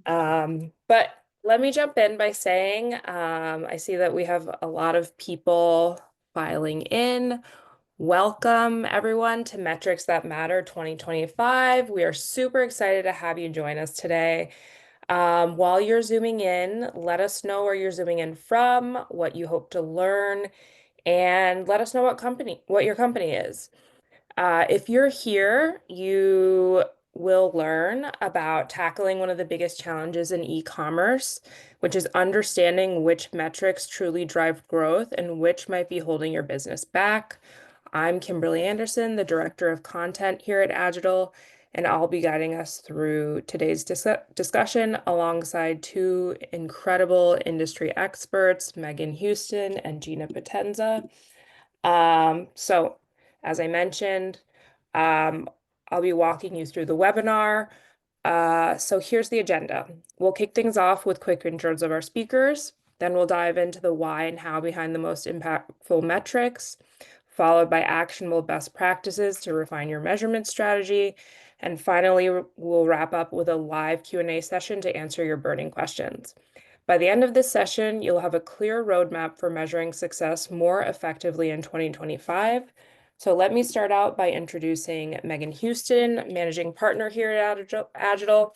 But let me jump in by saying I see that we have a lot of people filing in. Welcome, everyone, to Metrics That Matter 2025. We are super excited to have you join us today. While you're zooming in, let us know where you're zooming in from, what you hope to learn, and let us know what your company is. If you're here, you will learn about tackling one of the biggest challenges in e-commerce, which is understanding which metrics truly drive growth and which might be holding your business back. I'm Kimberly Anderson, the Director of Content here at Agital, and I'll be guiding us through today's discussion alongside two incredible industry experts, Meghan Houston and Gina Potenza. So as I mentioned, um, I'll be walking you through the webinar. So here's the agenda. We'll kick things off with quick intros of our speakers. Then we'll dive into the why and how behind the most impactful metrics, followed by actionable best practices to refine your measurement strategy. And finally, we'll wrap up with a live Q&A session to answer your burning questions. By the end of this session, you'll have a clear roadmap for measuring success more effectively in 2025. So let me start out by introducing Meghan Houston, managing partner here at Agital.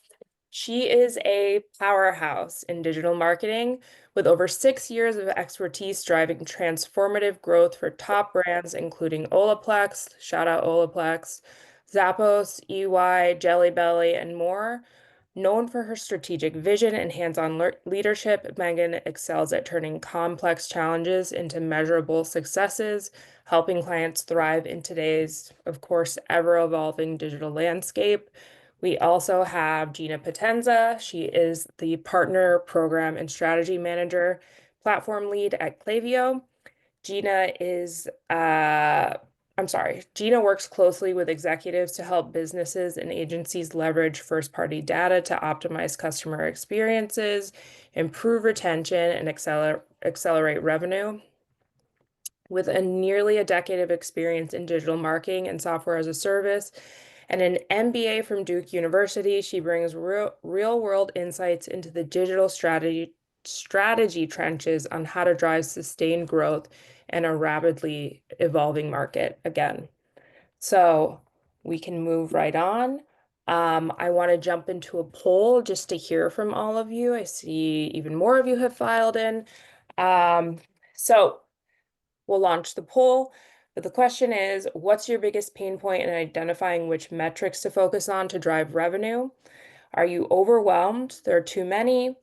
She is a powerhouse in digital marketing with over 6 years of expertise driving transformative growth for top brands, including Olaplex, shout out Olaplex, Zappos, EY, Jelly Belly, and more. Known for her strategic vision and hands-on leadership, Meghan excels at turning complex challenges into measurable successes, helping clients thrive in today's, of course, ever-evolving digital landscape. We also have Gina Potenza. She is the Partner Program and Strategy Manager, Platform Lead at Klaviyo. Gina works closely with executives to help businesses and agencies leverage first-party data to optimize customer experiences, improve retention, and accelerate revenue. With nearly a decade of experience in digital marketing and software as a service, and an MBA from Duke University, she brings real-world insights into the digital strategy trenches on how to drive sustained growth in a rapidly evolving market again. So we can move right on. I want to jump into a poll just to hear from all of you. I see even more of you have filed in. So we'll launch the poll. But the question is, what's your biggest pain point in identifying which metrics to focus on to drive revenue? Are you overwhelmed? There are too many.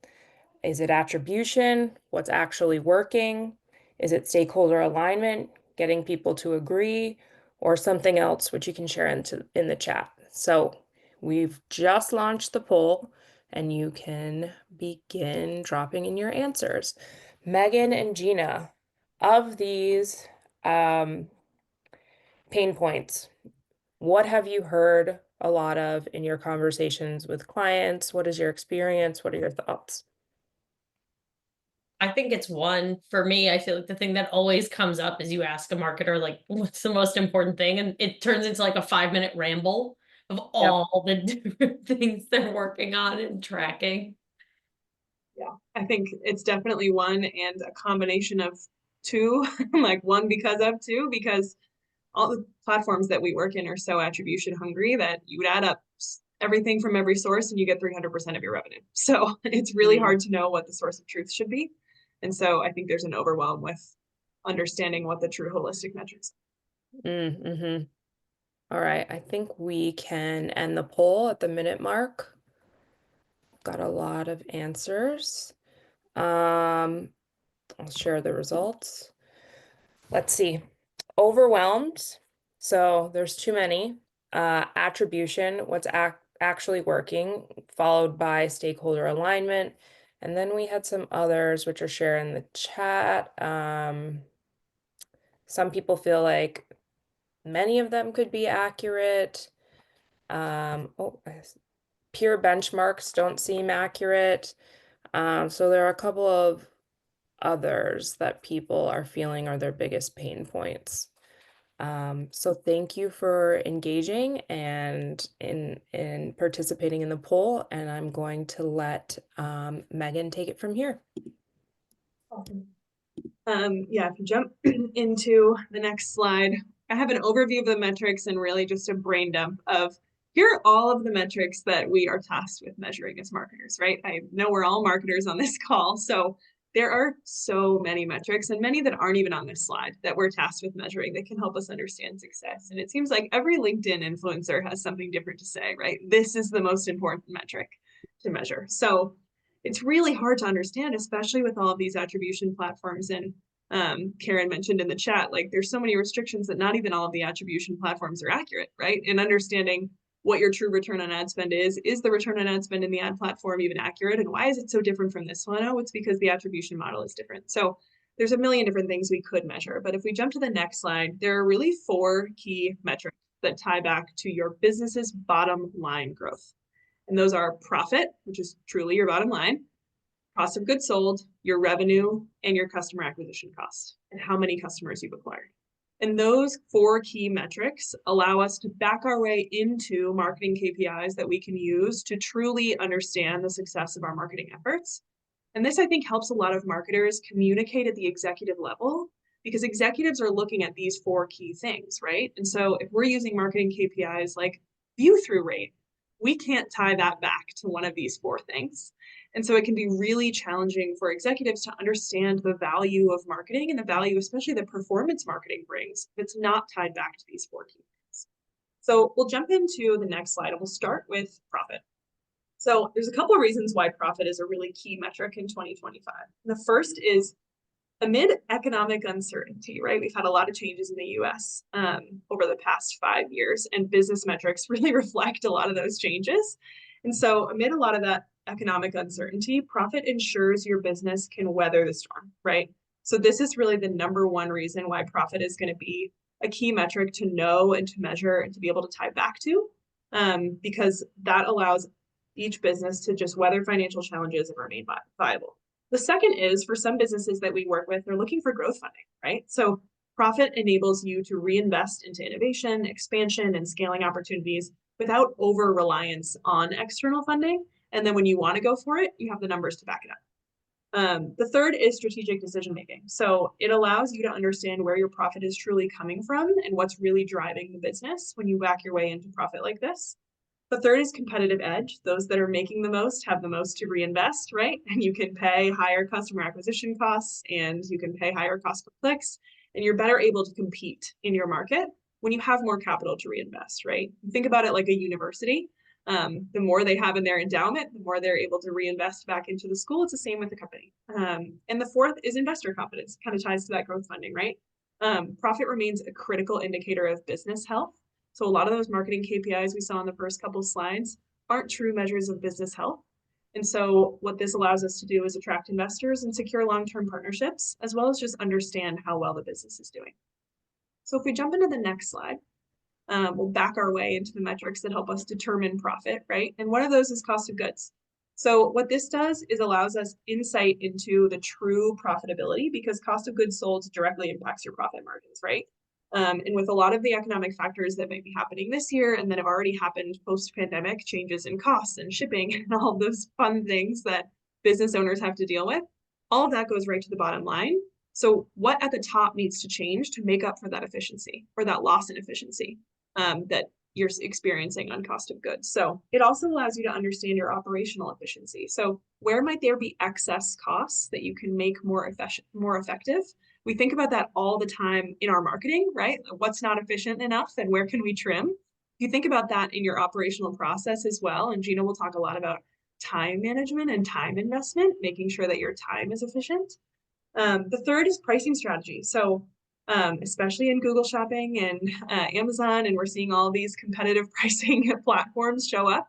Is it attribution? What's actually working? Is it stakeholder alignment, getting people to agree, or something else, which you can share in the chat. So we've just launched the poll, and you can begin dropping in your answers. Meghan and Gina, of these pain points, what have you heard a lot of in your conversations with clients? What is your experience? What are your thoughts? I think it's one for me. I feel like the thing that always comes up is you ask a marketer, like, what's the most important thing? And it turns into like a 5-minute ramble of Yep. all the different things they're working on and tracking. Yeah, I think it's definitely one and a combination of two, like one because of two, because all the platforms that we work in are so attribution hungry that you would add up everything from every source and you get 300% of your revenue. So it's really hard to know what the source of truth should be. And so I think there's an overwhelm with understanding what the true holistic metrics are. Mm-hmm. All right, I think we can end the poll at the minute mark. Got a lot of answers. I'll share the results. Let's see. Overwhelmed. So there's too many. Attribution, what's actually working, followed by stakeholder alignment. And then we had some others which are shared in the chat. Some people feel like many of them could be accurate. Peer benchmarks don't seem accurate. So there are a couple of others that people are feeling are their biggest pain points. So thank you for engaging and in participating in the poll, and I'm going to let Megan take it from here. Awesome. Yeah, if you jump into the next slide, I have an overview of the metrics and really just a brain dump of here are all of the metrics that we are tasked with measuring as marketers, right? I know we're all marketers on this call, so there are so many metrics and many that aren't even on this slide that we're tasked with measuring that can help us understand success. And it seems like every LinkedIn influencer has something different to say, right? This is the most important metric to measure. So it's really hard to understand, especially with all of these attribution platforms. And Karen mentioned in the chat, like there's so many restrictions that not even all of the attribution platforms are accurate, right? And understanding what your true return on ad spend is the return on ad spend in the ad platform even accurate? And why is it so different from this one? Oh, it's because the attribution model is different. So there's a million different things we could measure. But if we jump to the next slide, there are really 4 key metrics that tie back to your business's bottom line growth. And those are profit, which is truly your bottom line, cost of goods sold, your revenue, and your customer acquisition cost, and how many customers you've acquired. And those 4 key metrics allow us to back our way into marketing KPIs that we can use to truly understand the success of our marketing efforts. And this, I think, helps a lot of marketers communicate at the executive level because executives are looking at these 4 key things, right? And so if we're using marketing KPIs like view-through rate, we can't tie that back to one of these 4 things. And so it can be really challenging for executives to understand the value of marketing and the value, especially the performance marketing brings, if it's not tied back to these 4 key things. So we'll jump into the next slide and we'll start with profit. So there's a couple of reasons why profit is a really key metric in 2025. The first is amid economic uncertainty, right? We've had a lot of changes in the US over the past 5 years, and business metrics really reflect a lot of those changes. And so amid a lot of that economic uncertainty, profit ensures your business can weather the storm, right? So this is really the #1 reason why profit is going to be a key metric to know and to measure and to be able to tie back to, because that allows each business to just weather financial challenges and remain viable. The second is for some businesses that we work with, they're looking for growth funding, right? So profit enables you to reinvest into innovation, expansion, and scaling opportunities without over-reliance on external funding. And then when you want to go for it, you have the numbers to back it up. The third is strategic decision-making. So it allows you to understand where your profit is truly coming from and what's really driving the business when you back your way into profit like this. The third is competitive edge. Those that are making the most have the most to reinvest, right? And you can pay higher customer acquisition costs and you can pay higher cost per clicks, and you're better able to compete in your market when you have more capital to reinvest, right? Think about it like a university. The more they have in their endowment, the more they're able to reinvest back into the school. It's the same with the company. And the fourth is investor confidence, kind of ties to that growth funding, right? Profit remains a critical indicator of business health. So a lot of those marketing KPIs we saw in the first couple slides aren't true measures of business health. And so what this allows us to do is attract investors and secure long-term partnerships, as well as just understand how well the business is doing. So if we jump into the next slide, we'll back our way into the metrics that help us determine profit, right? And one of those is cost of goods. So what this does is allows us insight into the true profitability because cost of goods sold directly impacts your profit margins, right? And with a lot of the economic factors that might be happening this year and that have already happened post-pandemic, changes in costs and shipping and all those fun things that business owners have to deal with, all of that goes right to the bottom line. So what at the top needs to change to make up for that efficiency or that loss in efficiency that you're experiencing on cost of goods? So it also allows you to understand your operational efficiency. So where might there be excess costs that you can make more effective? We think about that all the time in our marketing, right? What's not efficient enough and where can we trim? You think about that in your operational process as well. And Gina will talk a lot about time management and time investment, making sure that your time is efficient. The third is pricing strategy. So especially in Google Shopping and Amazon, and we're seeing all these competitive pricing platforms show up.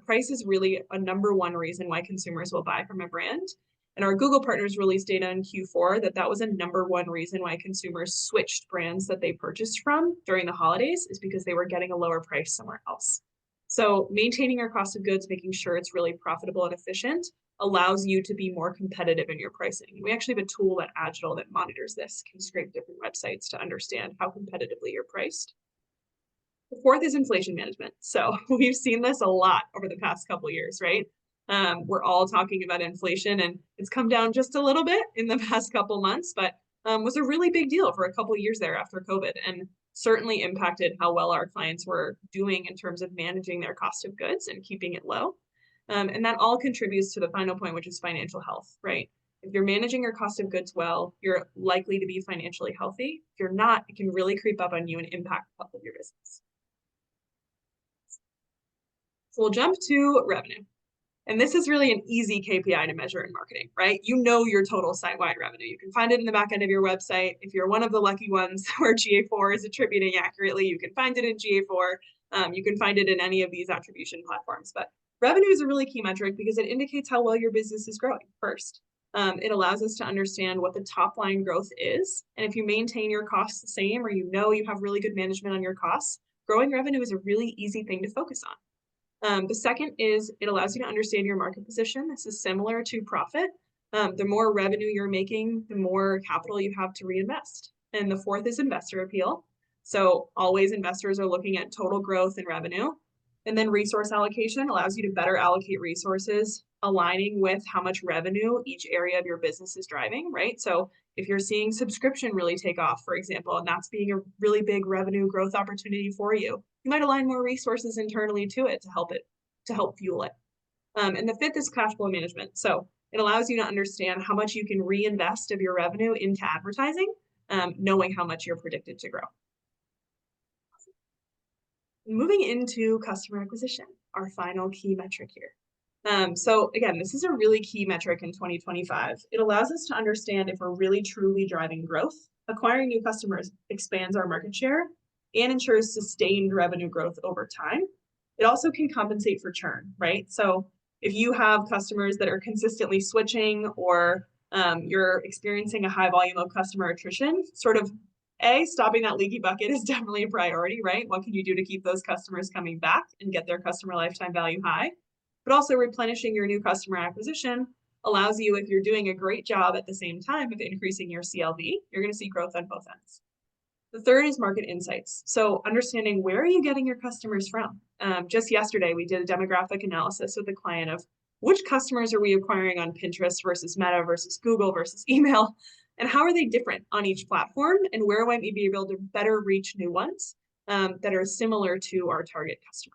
Price is really a #1 reason why consumers will buy from a brand. And our Google partners released data in Q4 that was a #1 reason why consumers switched brands that they purchased from during the holidays is because they were getting a lower price somewhere else. So maintaining your cost of goods, making sure it's really profitable and efficient, allows you to be more competitive in your pricing. We actually have a tool at Agital that monitors this, can scrape different websites to understand how competitively you're priced. The fourth is inflation management. So we've seen this a lot over the past couple of years, right? We're all talking about inflation, and it's come down just a little bit in the past couple months, but was a really big deal for a couple of years there after COVID, and certainly impacted how well our clients were doing in terms of managing their cost of goods and keeping it low. And that all contributes to the final point, which is financial health, right? If you're managing your cost of goods well, you're likely to be financially healthy. If you're not, it can really creep up on you and impact the health of your business. So we'll jump to revenue. And this is really an easy KPI to measure in marketing, right? You know your total site-wide revenue. You can find it in the back end of your website. If you're one of the lucky ones where GA4 is attributing accurately, you can find it in GA4. You can find it in any of these attribution platforms. But revenue is a really key metric because it indicates how well your business is growing first. It allows us to understand what the top line growth is. And if you maintain your costs the same, or you know you have really good management on your costs, growing revenue is a really easy thing to focus on. The second is it allows you to understand your market position. This is similar to profit. The more revenue you're making, the more capital you have to reinvest. And the fourth is investor appeal. So always investors are looking at total growth and revenue. And then resource allocation allows you to better allocate resources, aligning with how much revenue each area of your business is driving, right? So if you're seeing subscription really take off, for example, and that's being a really big revenue growth opportunity for you, you might align more resources internally to it to help fuel it. And the fifth is cash flow management. So it allows you to understand how much you can reinvest of your revenue into advertising, knowing how much you're predicted to grow. Moving into customer acquisition, our final key metric here. So again, this is a really key metric in 2025. It allows us to understand if we're really truly driving growth. Acquiring new customers expands our market share and ensures sustained revenue growth over time. It also can compensate for churn, right? So if you have customers that are consistently switching, or you're experiencing a high volume of customer attrition, sort of stopping that leaky bucket is definitely a priority, right? What can you do to keep those customers coming back and get their customer lifetime value high? But also replenishing your new customer acquisition allows you, if you're doing a great job at the same time of increasing your CLV, you're going to see growth on both ends. The third is market insights. So understanding, where are you getting your customers from? Just yesterday, we did a demographic analysis with a client of which customers are we acquiring on Pinterest versus Meta versus Google versus email, and how are they different on each platform, and where might we be able to better reach new ones that are similar to our target customer.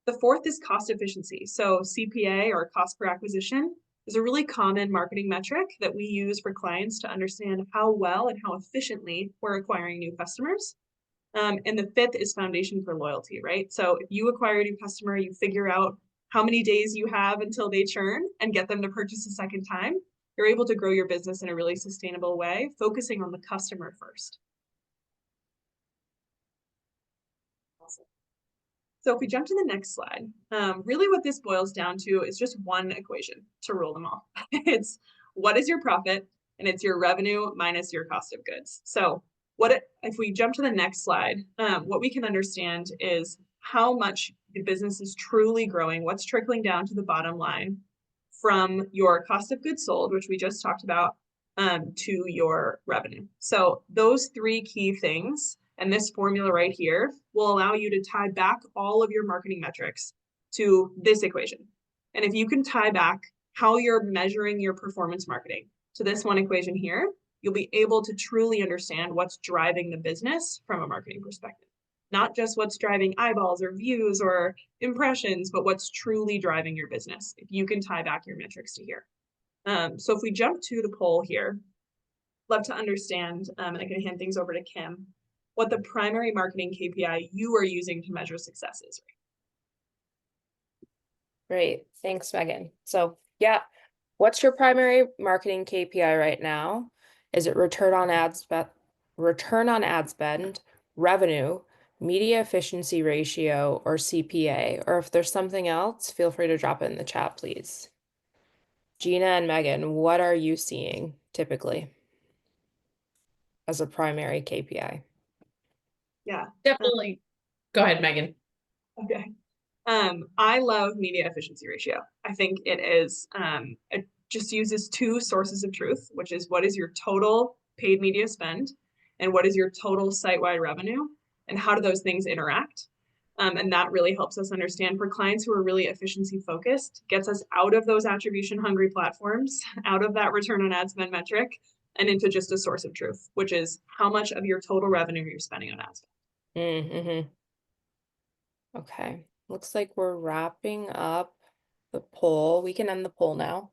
The fourth is cost efficiency. So CPA, or cost per acquisition, is a really common marketing metric that we use for clients to understand how well and how efficiently we're acquiring new customers. And the fifth is foundation for loyalty, right? So if you acquire a new customer, you figure out how many days you have until they churn and get them to purchase a second time, you're able to grow your business in a really sustainable way, focusing on the customer first. Awesome. So if we jump to the next slide, really what this boils down to is just one equation to rule them all. It's what is your profit, and it's your revenue minus your cost of goods. So if we jump to the next slide, what we can understand is how much the business is truly growing, what's trickling down to the bottom line from your cost of goods sold, which we just talked about, to your revenue. So those three key things, and this formula right here, will allow you to tie back all of your marketing metrics to this equation. And if you can tie back how you're measuring your performance marketing to this one equation here, you'll be able to truly understand what's driving the business from a marketing perspective. Not just what's driving eyeballs or views or impressions, but what's truly driving your business, if you can tie back your metrics to here. So if we jump to the poll here, love to understand, and I can hand things over to Kim, what the primary marketing KPI you are using to measure success is. Great. Thanks, Megan. So yeah, what's your primary marketing KPI right now? Is it return on ad spend, revenue, media efficiency ratio, or CPA? Or if there's something else, feel free to drop it in the chat, please. Gina and Megan, what are you seeing typically as a primary KPI? Yeah. Definitely. Go ahead, Megan. Okay. I love media efficiency ratio. I think it is, it just uses two sources of truth, which is what is your total paid media spend and what is your total site-wide revenue, and how do those things interact? And that really helps us understand for clients who are really efficiency focused, gets us out of those attribution hungry platforms, out of that return on ad spend metric, and into just a source of truth, which is how much of your total revenue you're spending on ad spend. Mm-hmm. Okay, looks like we're wrapping up the poll. We can end the poll now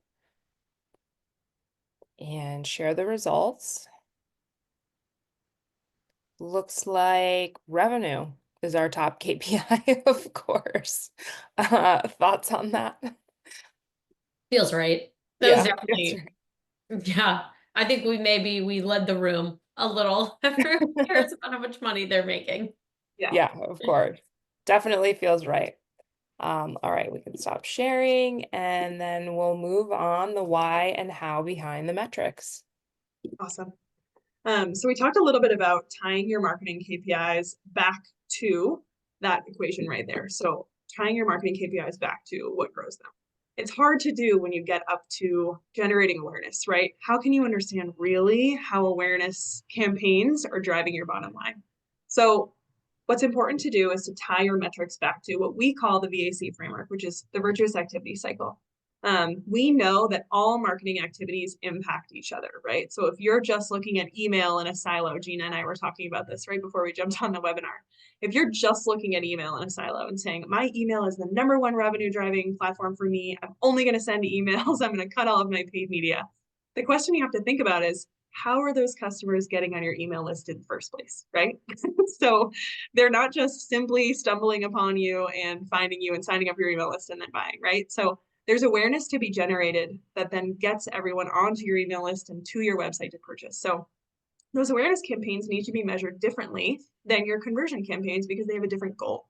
and share the results. Looks like revenue is our top KPI, of course. Thoughts on that? Feels right. That was Yeah, that's definitely, yeah. I think we led the room a little. Everyone right. cares about how much money they're making. Yeah. Yeah, of course. Definitely feels right. All right, we can stop sharing and then we'll move on the why and how behind the metrics. Awesome. So we talked a little bit about tying your marketing KPIs back to that equation right there. So tying your marketing KPIs back to what grows them. It's hard to do when you get up to generating awareness, right? How can you understand really how awareness campaigns are driving your bottom line? So what's important to do is to tie your metrics back to what we call the VAC framework, which is the virtuous activity cycle. We know that all marketing activities impact each other, right? So if you're just looking at email in a silo, Gina and I were talking about this right before we jumped on the webinar. If you're just looking at email in a silo and saying, my email is the #1 revenue driving platform for me, I'm only going to send emails, I'm going to cut all of my paid media. The question you have to think about is, how are those customers getting on your email list in the first place, right? So they're not just simply stumbling upon you and finding you and signing up your email list and then buying, right? So there's awareness to be generated that then gets everyone onto your email list and to your website to purchase. So those awareness campaigns need to be measured differently than your conversion campaigns because they have a different goal.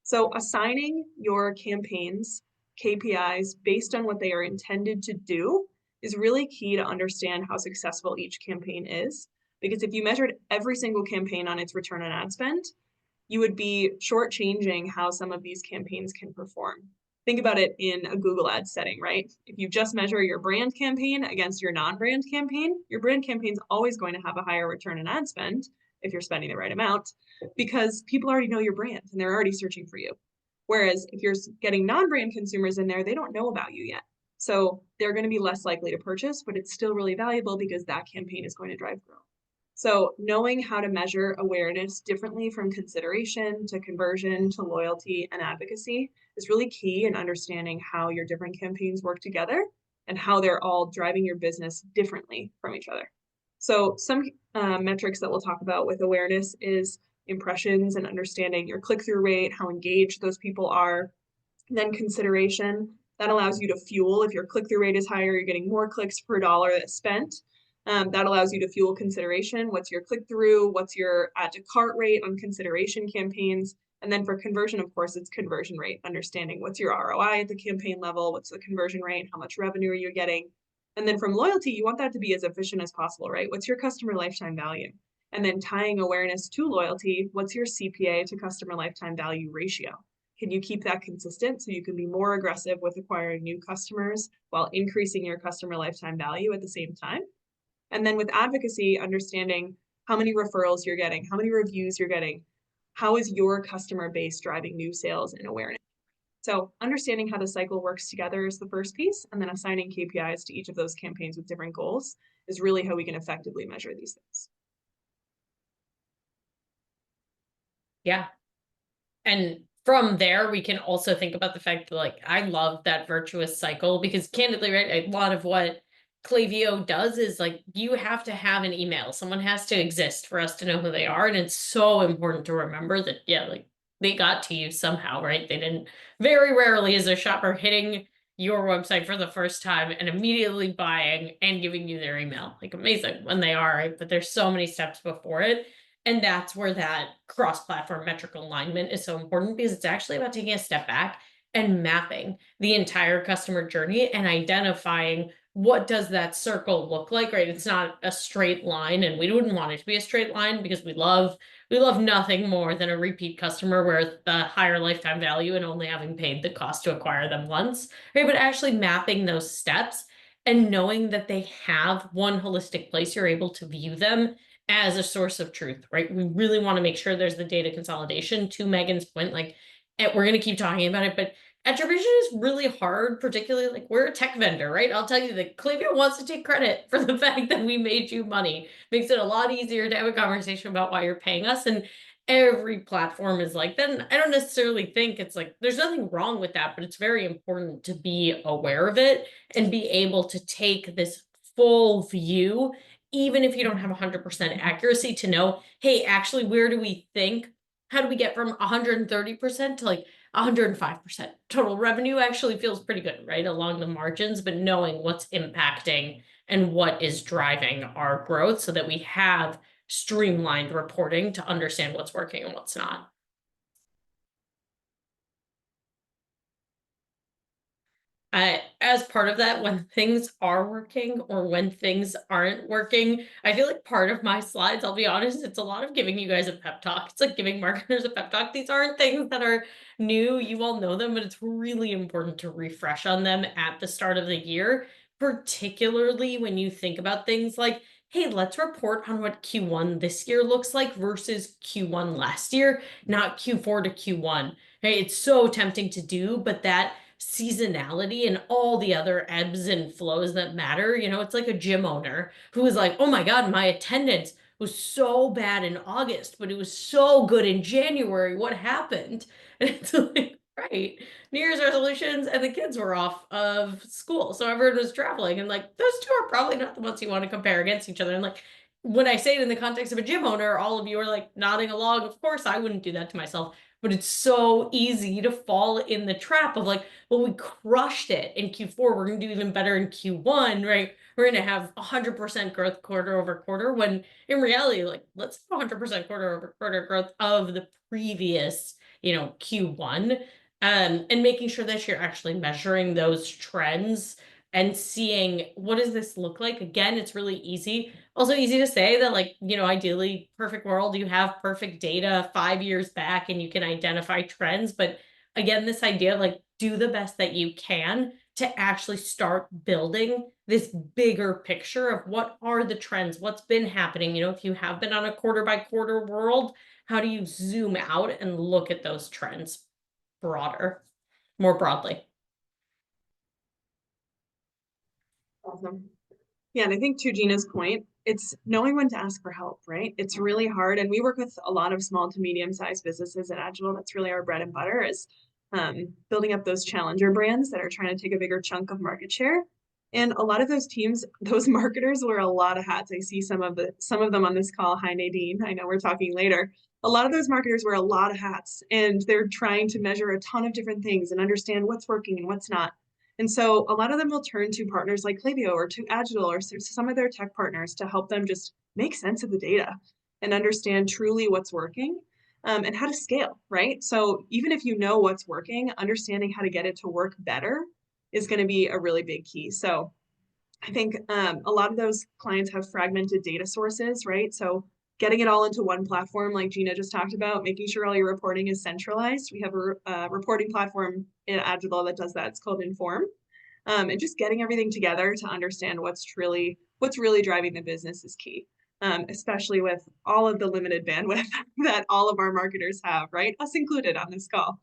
So assigning your campaigns KPIs based on what they are intended to do is really key to understand how successful each campaign is. Because if you measured every single campaign on its return on ad spend, you would be shortchanging how some of these campaigns can perform. Think about it in a Google Ads setting, right? If you just measure your brand campaign against your non-brand campaign, your brand campaign is always going to have a higher return on ad spend if you're spending the right amount, because people already know your brand and they're already searching for you. Whereas if you're getting non-brand consumers in there, they don't know about you yet. So they're going to be less likely to purchase, but it's still really valuable because that campaign is going to drive growth. So knowing how to measure awareness differently from consideration to conversion to loyalty and advocacy is really key in understanding how your different campaigns work together and how they're all driving your business differently from each other. So some metrics that we'll talk about with awareness is impressions and understanding your click-through rate, how engaged those people are. Then consideration, that allows you to fuel. If your click-through rate is higher, you're getting more clicks per dollar that's spent. That allows you to fuel consideration. What's your click-through? What's your add to cart rate on consideration campaigns? And then for conversion, of course, it's conversion rate, understanding what's your ROI at the campaign level, what's the conversion rate, how much revenue are you getting? And then from loyalty, you want that to be as efficient as possible, right? What's your customer lifetime value? And then tying awareness to loyalty, what's your CPA to customer lifetime value ratio? Can you keep that consistent so you can be more aggressive with acquiring new customers while increasing your customer lifetime value at the same time? And then with advocacy, understanding how many referrals you're getting, how many reviews you're getting, how is your customer base driving new sales and awareness? So understanding how the cycle works together is the first piece, and then assigning KPIs to each of those campaigns with different goals is really how we can effectively measure these things. Yeah. And from there, we can also think about the fact that, like, I love that virtuous cycle because candidly, right, a lot of what Klaviyo does is like, you have to have an email. Someone has to exist for us to know who they are. And it's so important to remember that, yeah, like they got to you somehow, right? They didn't, very rarely is a shopper hitting your website for the first time and immediately buying and giving you their email. Like amazing when they are, right? But there's so many steps before it. And that's where that cross-platform metric alignment is so important because it's actually about taking a step back and mapping the entire customer journey and identifying what does that circle look like, right? It's not a straight line, and we wouldn't want it to be a straight line because we love nothing more than a repeat customer where the higher lifetime value and only having paid the cost to acquire them once, right? But actually mapping those steps and knowing that they have one holistic place you're able to view them as a source of truth, right? We really want to make sure there's the data consolidation. To Megan's point, like, we're going to keep talking about it, but attribution is really hard, particularly like we're a tech vendor, right? I'll tell you that Klaviyo wants to take credit for the fact that we made you money. Makes it a lot easier to have a conversation about why you're paying us. And every platform is like that. And I don't necessarily think it's like there's nothing wrong with that, but it's very important to be aware of it and be able to take this full view, even if you don't have 100% accuracy, to know, hey, actually, where do we think? How do we get from 130% to like 105%? Total revenue actually feels pretty good, right? Along the margins, but knowing what's impacting and what is driving our growth so that we have streamlined reporting to understand what's working and what's not. As part of that, when things are working or when things aren't working, I feel like part of my slides, I'll be honest, it's a lot of giving you guys a pep talk. It's like giving marketers a pep talk. These aren't things that are new. You all know them, but it's really important to refresh on them at the start of the year, particularly when you think about things like, hey, let's report on what Q1 this year looks like versus Q1 last year, not Q4 to Q1. Hey, it's so tempting to do, but that seasonality and all the other ebbs and flows that matter. You know, it's like a gym owner who is like, oh my God, my attendance was so bad in August, but it was so good in January. What happened? And it's like, right, New Year's resolutions and the kids were off of school. So everyone was traveling. And like, those two are probably not the ones you want to compare against each other. And like, when I say it in the context of a gym owner, all of you are like nodding along. Of course, I wouldn't do that to myself. But it's so easy to fall in the trap of like, well, we crushed it in Q4. We're going to do even better in Q1, right? We're going to have 100% growth quarter over quarter, when in reality, like, let's have 100% quarter over quarter growth of the previous, Q1. And making sure that you're actually measuring those trends and seeing, what does this look like? Again, it's really easy. Also easy to say that, like, ideally, perfect world, you have perfect data 5 years back and you can identify trends. But again, this idea of like, do the best that you can to actually start building this bigger picture of what are the trends, what's been happening. If you have been on a quarter by quarter world, how do you zoom out and look at those trends more broadly? Awesome. Yeah, and I think to Gina's point, it's knowing when to ask for help, right? It's really hard. And we work with a lot of small to medium-sized businesses at Agital. That's really our bread and butter, is building up those challenger brands that are trying to take a bigger chunk of market share. And a lot of those teams, those marketers wear a lot of hats. I see some of them on this call. Hi, Nadine. I know we're talking later. A lot of those marketers wear a lot of hats, and they're trying to measure a ton of different things and understand what's working and what's not. And so a lot of them will turn to partners like Klaviyo or to Agital or some of their tech partners to help them just make sense of the data and understand truly what's working, and how to scale, right? So even if you know what's working, understanding how to get it to work better is going to be a really big key. So I think a lot of those clients have fragmented data sources, right? So getting it all into one platform, like Gina just talked about, making sure all your reporting is centralized. We have a reporting platform in Agital that does that. It's called Inform. And just getting everything together to understand what's really driving the business is key, especially with all of the limited bandwidth that all of our marketers have, right? Us included on this call,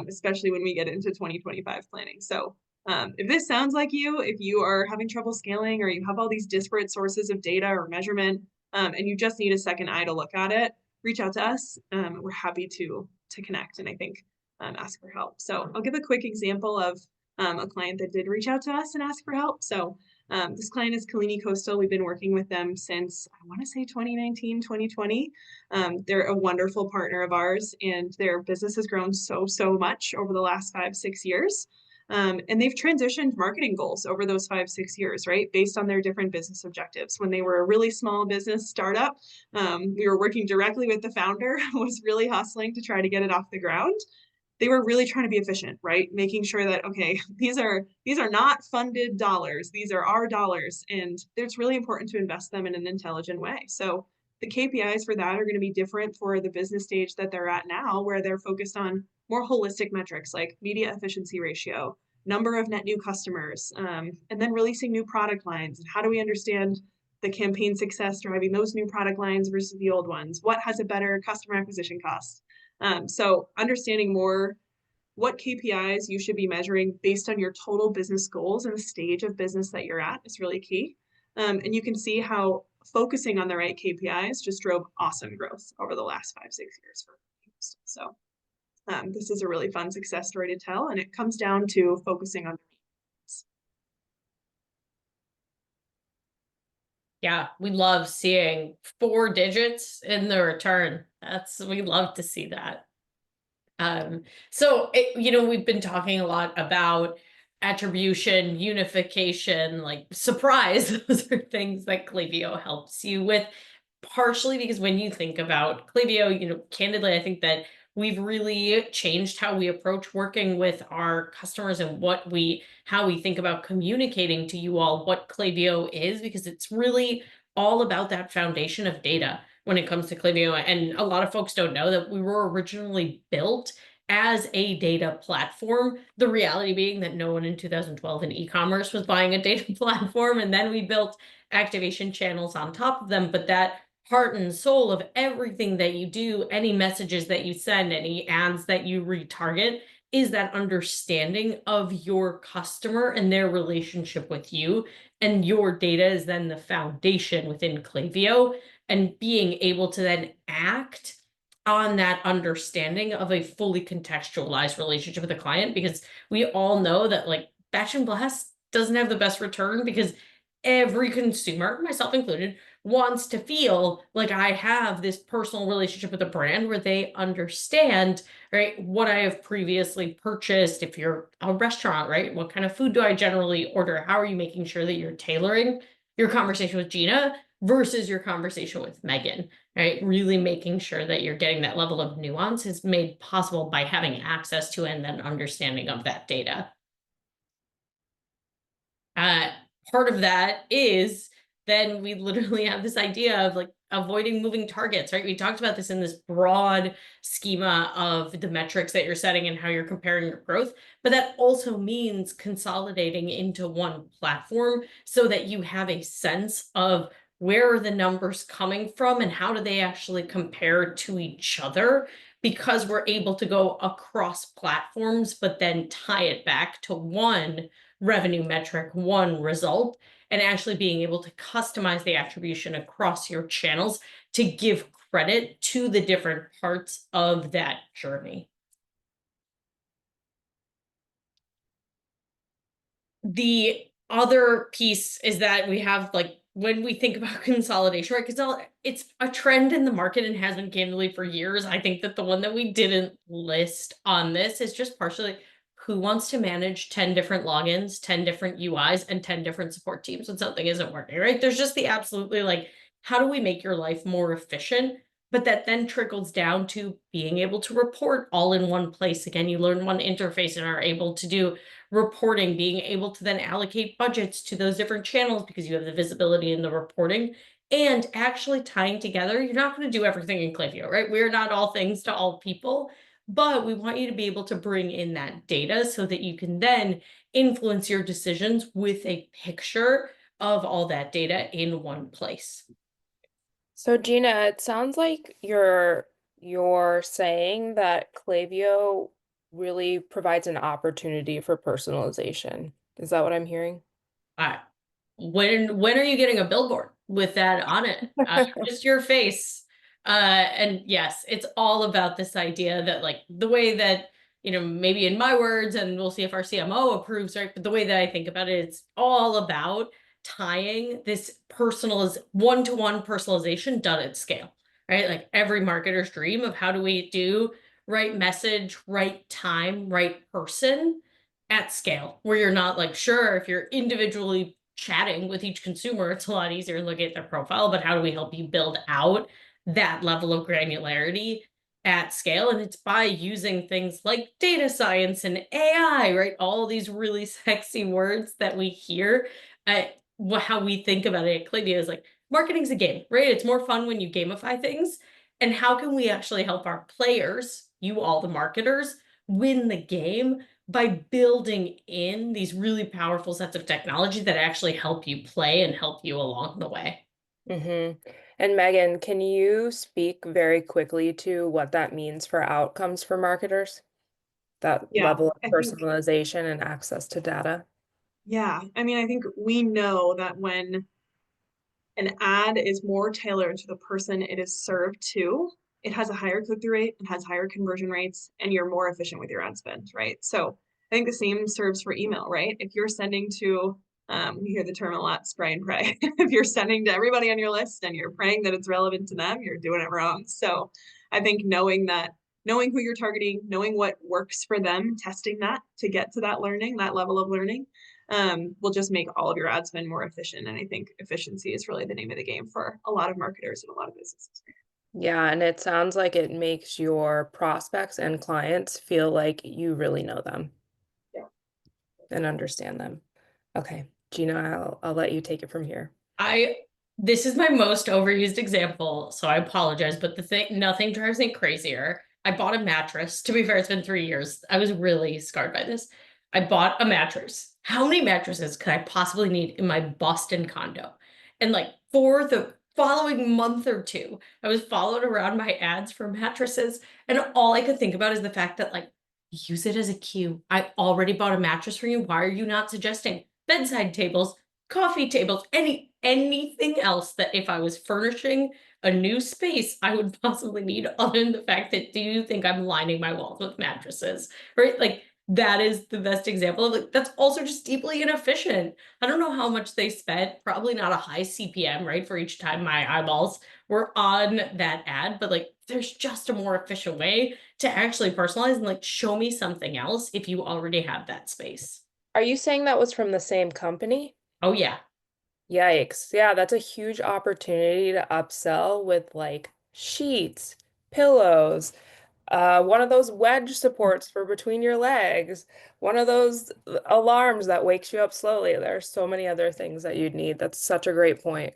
especially when we get into 2025 planning. So if this sounds like you, if you are having trouble scaling or you have all these disparate sources of data or measurement, and you just need a second eye to look at it, reach out to us. We're happy to connect, and I think ask for help. So I'll give a quick example of a client that did reach out to us and ask for help. So this client is Kalini Coastal. We've been working with them since, I want to say 2019, 2020. They're a wonderful partner of ours, and their business has grown so much over the last 5-6 years. And they've transitioned marketing goals over those 5-6 years, right? Based on their different business objectives. When they were a really small business startup, we were working directly with the founder, who was really hustling to try to get it off the ground. they were really trying to be efficient, right? Making sure that, okay, these are not funded dollars, these are our dollars, and it's really important to invest them in an intelligent way. So the KPIs for that are going to be different for the business stage that they're at now, where they're focused on more holistic metrics like media efficiency ratio, number of net new customers, and then releasing new product lines. And how do we understand the campaign success driving those new product lines versus the old ones? What has a better customer acquisition cost? So understanding more what KPIs you should be measuring based on your total business goals and the stage of business that you're at is really key. And you can see how focusing on the right KPIs just drove awesome growth over the last 5-6 years for Houston. So this is a really fun success story to tell, and it comes down to focusing on. Yeah, we love seeing 4 digits in the return. We love to see that. So we've been talking a lot about attribution, unification, like surprise. Those are things that Klaviyo helps you with, partially because when you think about Klaviyo, candidly, I think that we've really changed how we approach working with our customers and how we think about communicating to you all what Klaviyo is, because it's really all about that foundation of data when it comes to Klaviyo. And a lot of folks don't know that we were originally built as a data platform. The reality being that no one in 2012 in e-commerce was buying a data platform. And then we built activation channels on top of them. But that heart and soul of everything that you do, any messages that you send, any ads that you retarget, is that understanding of your customer and their relationship with you. And your data is then the foundation within Klaviyo, and being able to then act on that understanding of a fully contextualized relationship with a client, because we all know that like batch and blast doesn't have the best return, because every consumer, myself included, wants to feel like I have this personal relationship with a brand where they understand, right, what I have previously purchased. If you're a restaurant, right, what kind of food do I generally order? How are you making sure that you're tailoring your conversation with Gina versus your conversation with Megan, right? Really making sure that you're getting that level of nuance is made possible by having access to and then understanding of that data. Part of that is then we literally have this idea of like avoiding moving targets, right? We talked about this in this broad schema of the metrics that you're setting and how you're comparing your growth, but that also means consolidating into one platform so that you have a sense of where are the numbers coming from and how do they actually compare to each other, because we're able to go across platforms, but then tie it back to one revenue metric, one result, and actually being able to customize the attribution across your channels to give credit to the different parts of that journey. The other piece is that we have, like, when we think about consolidation, right? Because it's a trend in the market and has been candidly for years. I think that the one that we didn't list on this is just partially who wants to manage 10 different logins, 10 different UIs, and 10 different support teams when something isn't working, right? There's just the absolutely like, how do we make your life more efficient? But that then trickles down to being able to report all in one place. Again, you learn one interface and are able to do reporting, being able to then allocate budgets to those different channels because you have the visibility in the reporting, and actually tying together. You're not going to do everything in Klaviyo, right? We're not all things to all people, but we want you to be able to bring in that data so that you can then influence your decisions with a picture of all that data in one place. So Gina, it sounds like you're saying that Klaviyo really provides an opportunity for personalization. Is that what I'm hearing? When are you getting a billboard with that on it? Just your face. And yes, it's all about this idea that like the way that, maybe in my words, and we'll see if our CMO approves, right? But the way that I think about it, it's all about tying this one-to-one personalization done at scale, right? Like every marketer's dream of how do we do right message, right time, right person at scale, where you're not like, sure, if you're individually chatting with each consumer, it's a lot easier to look at their profile, but how do we help you build out that level of granularity at scale. And it's by using things like data science and AI, right? All these really sexy words that we hear. How we think about it at Klaviyo is like, marketing's a game, right? It's more fun when you gamify things. And how can we actually help our players, you all the marketers, win the game by building in these really powerful sets of technology that actually help you play and help you along the way? Mm-hmm. And Megan, can you speak very quickly to what that means for outcomes for marketers? That Yeah, level of I think, personalization and access to data. yeah, I mean, I think we know that when an ad is more tailored to the person it is served to, it has a higher click-through rate, it has higher conversion rates, and you're more efficient with your ad spend, right? So I think the same serves for email, right? If you're sending to, we hear the term a lot, spray and pray. If you're sending to everybody on your list and you're praying that it's relevant to them, you're doing it wrong. So I think knowing who you're targeting, knowing what works for them, testing that to get to that learning, that level of learning, will just make all of your ad spend more efficient. And I think efficiency is really the name of the game for a lot of marketers and a lot of businesses. Yeah, and it sounds like it makes your prospects and clients feel like you really know them Yeah. and understand them. Okay, Gina, I'll let you take it from here. This is my most overused example, so I apologize, but nothing drives me crazier. I bought a mattress. To be fair, it's been 3 years. I was really scarred by this. I bought a mattress. How many mattresses could I possibly need in my Boston condo? And like for the following month or two, I was followed around by ads for mattresses, and all I could think about is the fact that like use it as a cue. I already bought a mattress for you. Why are you not suggesting bedside tables, coffee tables, anything else that if I was furnishing a new space, I would possibly need, other than the fact that do you think I'm lining my walls with mattresses, right? Like that is the best example of like, that's also just deeply inefficient. I don't know how much they spent, probably not a high CPM, right? For each time my eyeballs were on that ad, but like there's just a more efficient way to actually personalize and like show me something else if you already have that space. Are you saying that was from the same company? Oh yeah. Yikes. Yeah, that's a huge opportunity to upsell with like sheets, pillows, one of those wedge supports for between your legs, one of those alarms that wakes you up slowly. There are so many other things that you'd need. That's such a great point.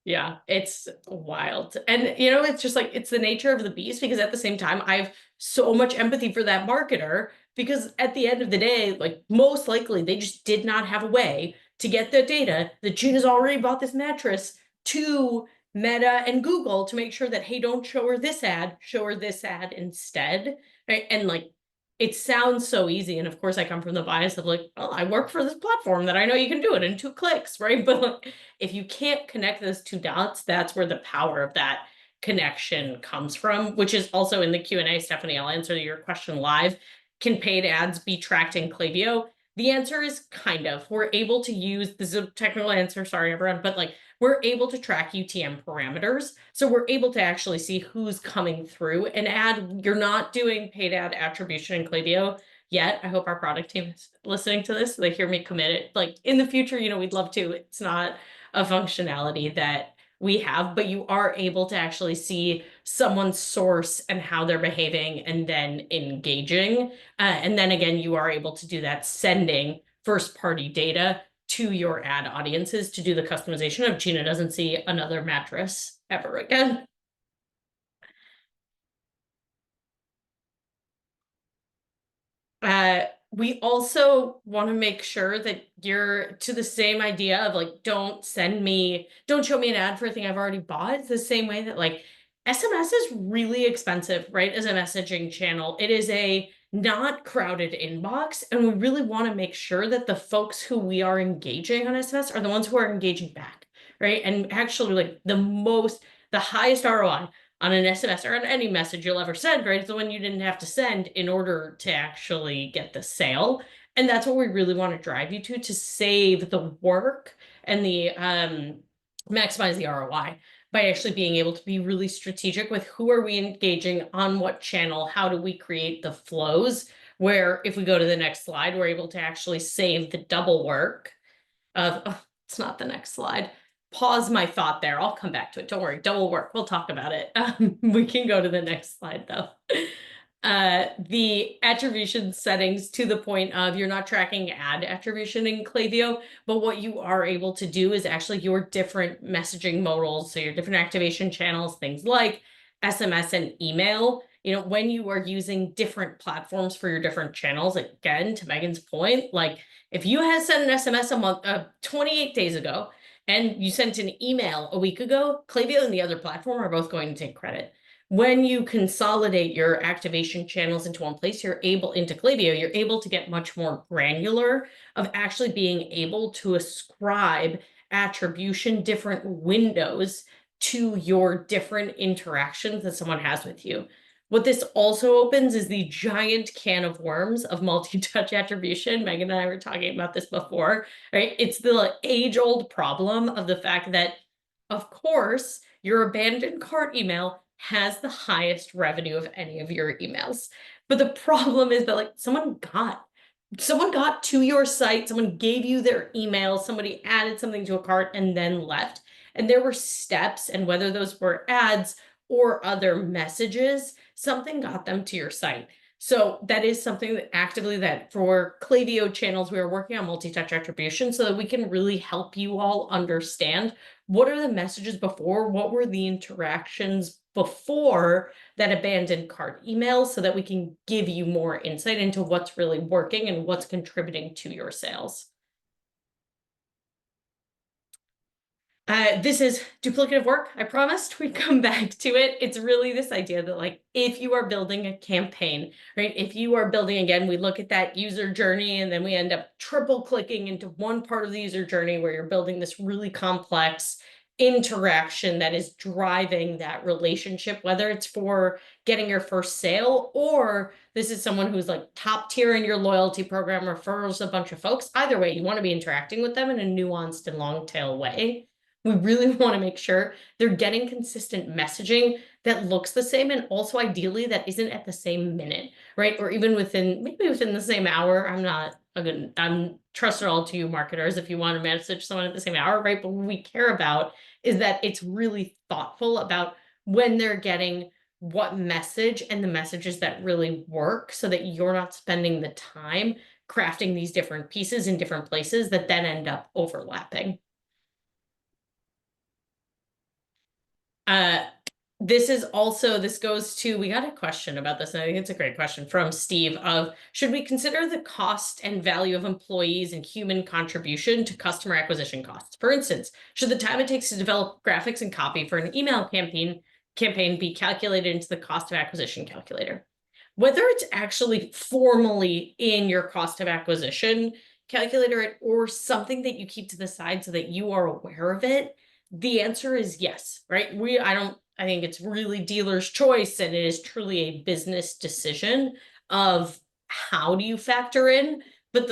Yeah, it's wild. And you know, it's just like it's the nature of the beast because at the same time, I have so much empathy for that marketer because at the end of the day, like most likely they just did not have a way to get the data that Gina's already bought this mattress to Meta and Google to make sure that, hey, don't show her this ad, show her this ad instead. Right. And like it sounds so easy. And of course, I come from the bias of like, oh, I work for this platform that I know you can do it in 2 clicks, right? But like if you can't connect those two dots, that's where the power of that connection comes from, which is also in the Q&A. Stephanie, I'll answer your question live. Can paid ads be tracked in Klaviyo? The answer is kind of. We're able to use, this is a technical answer, sorry everyone, but like we're able to track UTM parameters. So we're able to actually see who's coming through an ad. You're not doing paid ad attribution in Klaviyo yet. I hope our product team is listening to this. So they hear me commit it. Like in the future, you know, we'd love to. It's not a functionality that we have, but you are able to actually see someone's source and how they're behaving and then engaging. And then again, you are able to do that sending first party data to your ad audiences to do the customization of Gina doesn't see another mattress ever again. We also want to make sure that you're to the same idea of like, don't show me an ad for a thing I've already bought. It's the same way that like SMS is really expensive, right? As a messaging channel, it is a not crowded inbox. And we really want to make sure that the folks who we are engaging on SMS are the ones who are engaging back, right? And actually like the highest ROI on an SMS or on any message you'll ever send, right? It's the one you didn't have to send in order to actually get the sale. And that's what we really want to drive you to save the work and the maximize the ROI by actually being able to be really strategic with who are we engaging on what channel, how do we create the flows, where if we go to the next slide, we're able to actually save the double work of, oh, it's not the next slide. pause my thought there. I'll come back to it. Don't worry. Double work. We'll talk about it. We can go to the next slide though. The attribution settings, to the point of you're not tracking ad attribution in Klaviyo, but what you are able to do is actually your different messaging modals, so your different activation channels, things like SMS and email. You know, when you are using different platforms for your different channels, again, to Megan's point, like if you had sent an SMS a month, 28 days ago, and you sent an email a week ago, Klaviyo and the other platform are both going to take credit. When you consolidate your activation channels into one place, into Klaviyo, you're able to get much more granular of actually being able to ascribe attribution, different windows to your different interactions that someone has with you. What this also opens is the giant can of worms of multi-touch attribution. Megan and I were talking about this before, right? It's the age-old problem of the fact that, of course, your abandoned cart email has the highest revenue of any of your emails. But the problem is that, like, someone got to your site, someone gave you their email, somebody added something to a cart and then left. And there were steps, and whether those were ads or other messages, something got them to your site. So that is something that actively, that for Klaviyo channels, we are working on multi-touch attribution so that we can really help you all understand what are the messages before, what were the interactions before that abandoned cart email, so that we can give you more insight into what's really working and what's contributing to your sales. This is duplicative work. I promised we'd come back to it. It's really this idea that, like, if you are building a campaign, right? If you are building, again, we look at that user journey and then we end up triple clicking into one part of the user journey where you're building this really complex interaction that is driving that relationship, whether it's for getting your first sale, or this is someone who's like top tier in your loyalty program, refers a bunch of folks. Either way, you want to be interacting with them in a nuanced and long tail way. We really want to make sure they're getting consistent messaging that looks the same, and also ideally that isn't at the same minute, right? Or even maybe within the same hour. I'm trust it all to you marketers if you want to message someone at the same hour, right? But what we care about is that it's really thoughtful about when they're getting what message and the messages that really work, so that you're not spending the time crafting these different pieces in different places that then end up overlapping. This goes to, we got a question about this, and I think it's a great question from Steve of, should we consider the cost and value of employees and human contribution to customer acquisition costs? For instance, should the time it takes to develop graphics and copy for an email campaign be calculated into the cost of acquisition calculator? Whether it's actually formally in your cost of acquisition calculator or something that you keep to the side so that you are aware of it, the answer is yes, right? I think it's really dealer's choice, and it is truly a business decision of how do you factor in, but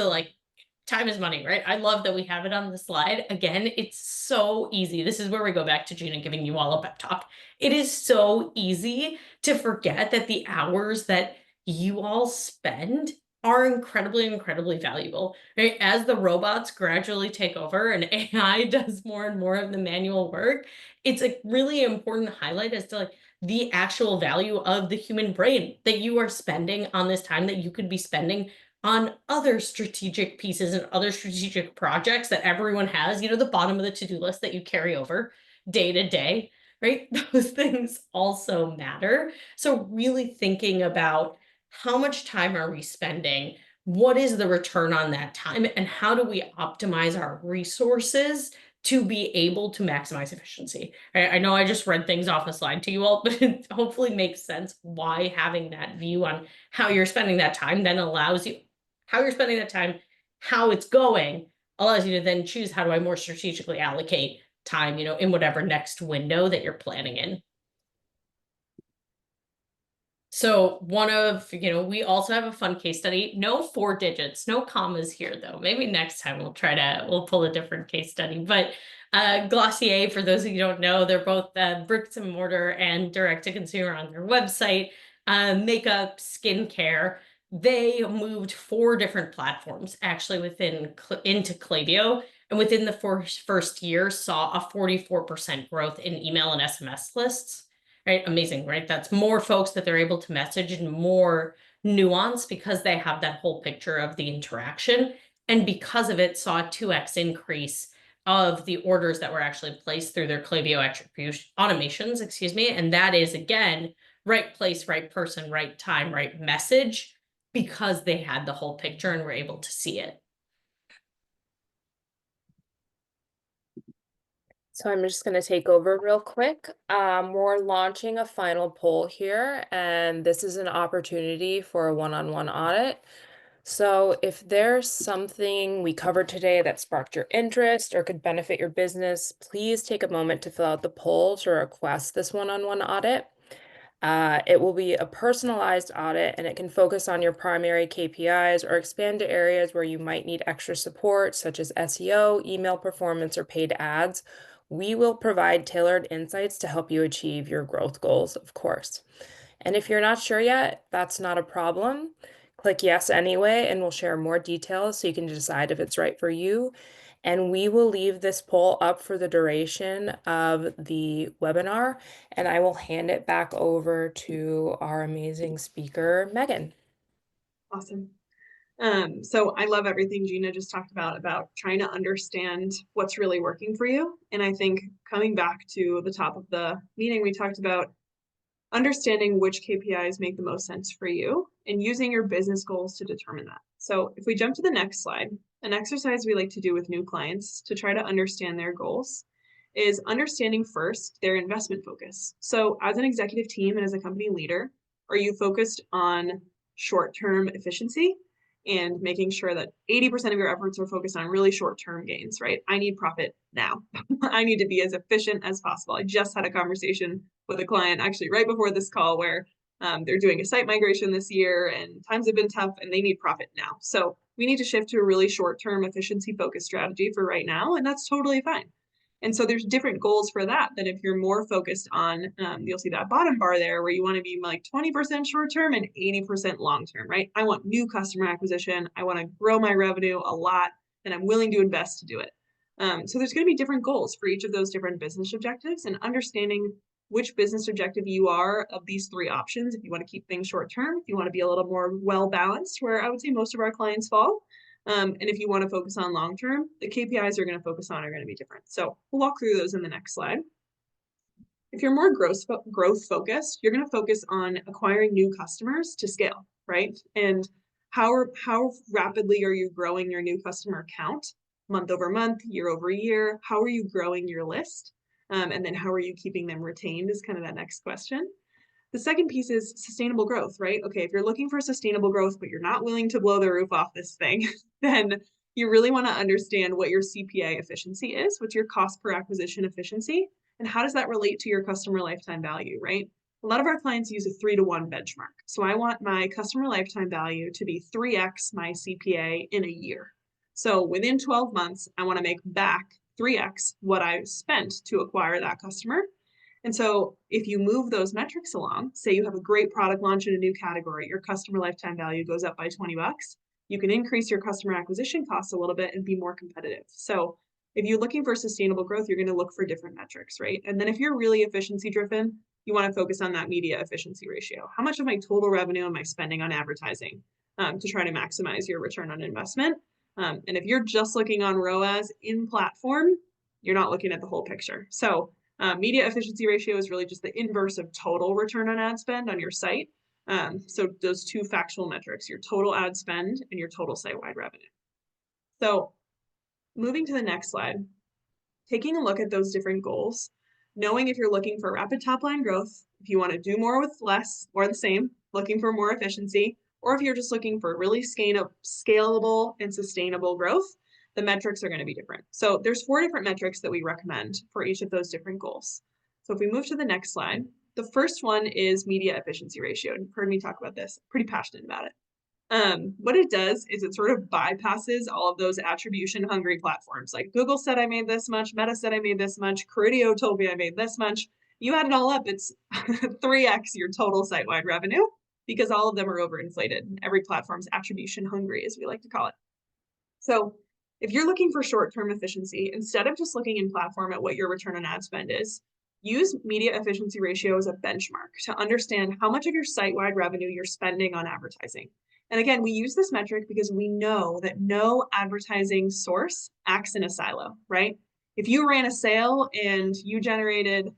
time is money, right? I love that we have it on the slide. Again, it's so easy. This is where we go back to Gina giving you all a pep talk. It is so easy to forget that the hours that you all spend are incredibly, incredibly valuable, right? As the robots gradually take over and AI does more and more of the manual work, it's a really important highlight as to the actual value of the human brain that you are spending on this time that you could be spending on other strategic pieces and other strategic projects that everyone has, the bottom of the to-do list that you carry over day to day, right? Those things also matter. So really thinking about, how much time are we spending? What is the return on that time? And how do we optimize our resources to be able to maximize efficiency? Right? I know I just read things off a slide to you all, but it hopefully makes sense why having that view on how you're spending that time then allows you, how you're spending that time, how it's going, allows you to then choose, how do I more strategically allocate time, in whatever next window that you're planning in. So we also have a fun case study. No 4 digits, no commas here though. Maybe next time we'll pull a different case study. But Glossier, for those of you who don't know, they're both bricks and mortar and direct to consumer on their website, makeup, skincare. They moved 4 different platforms actually into Klaviyo and within the first year saw a 44% growth in email and SMS lists, right? Amazing, right? That's more folks that they're able to message and more nuance because they have that whole picture of the interaction. And because of it, saw a 2x increase of the orders that were actually placed through their Klaviyo attribution automations, excuse me. And that is, again, right place, right person, right time, right message, because they had the whole picture and were able to see it. So I'm just going to take over real quick. We're launching a final poll here, and this is an opportunity for a one-on-one audit. So if there's something we covered today that sparked your interest or could benefit your business, please take a moment to fill out the poll to request this one-on-one audit. It will be a personalized audit, and it can focus on your primary KPIs or expand to areas where you might need extra support, such as SEO, email performance, or paid ads. We will provide tailored insights to help you achieve your growth goals, of course. And if you're not sure yet, that's not a problem. Click yes anyway, and we'll share more details so you can decide if it's right for you. And we will leave this poll up for the duration of the webinar, and I will hand it back over to our amazing speaker, Megan. Awesome. So I love everything Gina just talked about trying to understand what's really working for you. And I think coming back to the top of the meeting, we talked about understanding which KPIs make the most sense for you and using your business goals to determine that. So if we jump to the next slide, an exercise we like to do with new clients to try to understand their goals is understanding first their investment focus. So as an executive team and as a company leader, are you focused on short-term efficiency and making sure that 80% of your efforts are focused on really short-term gains, right? I need profit now. I need to be as efficient as possible. I just had a conversation with a client actually right before this call where they're doing a site migration this year and times have been tough and they need profit now. So we need to shift to a really short-term efficiency focused strategy for right now, and that's totally fine. And so there's different goals for that than if you're more focused on, you'll see that bottom bar there where you want to be like 20% short-term and 80% long-term, right? I want new customer acquisition. I want to grow my revenue a lot, and I'm willing to invest to do it. So there's going to be different goals for each of those different business objectives, and understanding which business objective you are of these three options. If you want to keep things short-term, if you want to be a little more well-balanced, where I would say most of our clients fall, and if you want to focus on long-term, the KPIs you're going to focus on are going to be different. So we'll walk through those in the next slide. If you're more growth focused, you're going to focus on acquiring new customers to scale, right? And how rapidly are you growing your new customer count month over month, year over year? How are you growing your list? And then how are you keeping them retained is kind of that next question. The second piece is sustainable growth, right? Okay, if you're looking for sustainable growth, but you're not willing to blow the roof off this thing, then you really want to understand what your CPA efficiency is, what's your cost per acquisition efficiency, and how does that relate to your customer lifetime value, right? A lot of our clients use a 3-to-1 benchmark. So I want my customer lifetime value to be 3x my CPA in a year. So within 12 months, I want to make back 3x what I spent to acquire that customer. And so if you move those metrics along, say you have a great product launch in a new category, your customer lifetime value goes up by 20 bucks, you can increase your customer acquisition costs a little bit and be more competitive. So if you're looking for sustainable growth, you're going to look for different metrics, right? And then if you're really efficiency driven, you want to focus on that media efficiency ratio. How much of my total revenue am I spending on advertising to try to maximize your return on investment? And if you're just looking on ROAS in platform, you're not looking at the whole picture. So media efficiency ratio is really just the inverse of total return on ad spend on your site. So those two factual metrics, your total ad spend and your total site-wide revenue. So moving to the next slide, taking a look at those different goals, knowing if you're looking for rapid top-line growth, if you want to do more with less or the same, looking for more efficiency, or if you're just looking for really scalable and sustainable growth, the metrics are going to be different. So there's 4 different metrics that we recommend for each of those different goals. So if we move to the next slide, the first one is media efficiency ratio. You've heard me talk about this, pretty passionate about it. What it does is it sort of bypasses all of those attribution hungry platforms. Like Google said I made this much, Meta said I made this much, Caridio told me I made this much. You add it all up, it's 3x your total site-wide revenue because all of them are overinflated. Every platform's attribution hungry, as we like to call it. So If you're looking for short-term efficiency, instead of just looking in platform at what your return on ad spend is, use media efficiency ratio as a benchmark to understand how much of your site-wide revenue you're spending on advertising. And again, we use this metric because we know that no advertising source acts in a silo, right? If you ran a sale and you generated,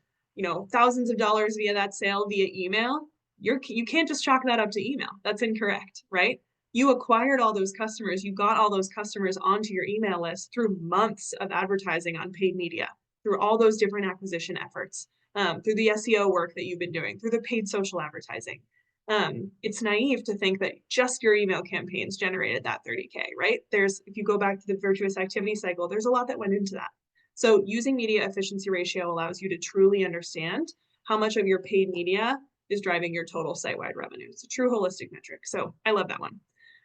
thousands of dollars via that sale via email, you can't just chalk that up to email. That's incorrect, right? You acquired all those customers, you got all those customers onto your email list through months of advertising on paid media, through all those different acquisition efforts, through the SEO work that you've been doing, through the paid social advertising. It's naive to think that just your email campaigns generated that 30K, right? If you go back to the virtuous activity cycle, there's a lot that went into that. So using media efficiency ratio allows you to truly understand how much of your paid media is driving your total site-wide revenue. It's a true holistic metric. So I love that one.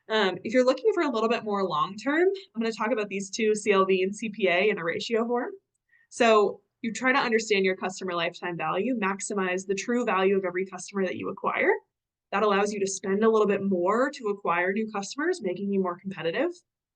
If you're looking for a little bit more long-term, I'm going to talk about these two, CLV and CPA, in a ratio form. So you try to understand your customer lifetime value, maximize the true value of every customer that you acquire. That allows you to spend a little bit more to acquire new customers, making you more competitive.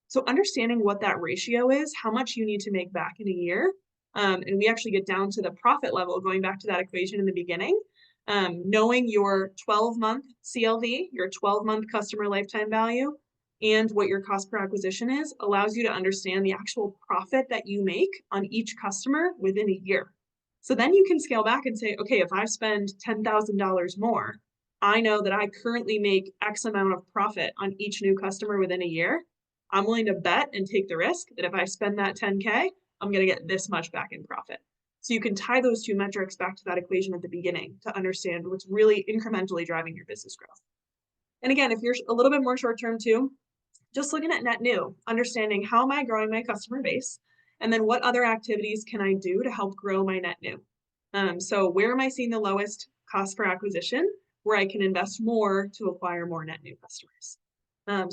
So understanding what that ratio is, how much you need to make back in a year, and we actually get down to the profit level, going back to that equation in the beginning. Knowing your 12-month CLV, your 12-month customer lifetime value, and what your cost per acquisition is, allows you to understand the actual profit that you make on each customer within a year. So then you can scale back and say, okay, if I spend $10,000 more, I know that I currently make X amount of profit on each new customer within a year. I'm willing to bet and take the risk that if I spend that 10K, I'm going to get this much back in profit. So you can tie those two metrics back to that equation at the beginning to understand what's really incrementally driving your business growth. And again, if you're a little bit more short-term too, just looking at net new, understanding how am I growing my customer base, and then what other activities can I do to help grow my net new? So where am I seeing the lowest cost per acquisition, where I can invest more to acquire more net new customers?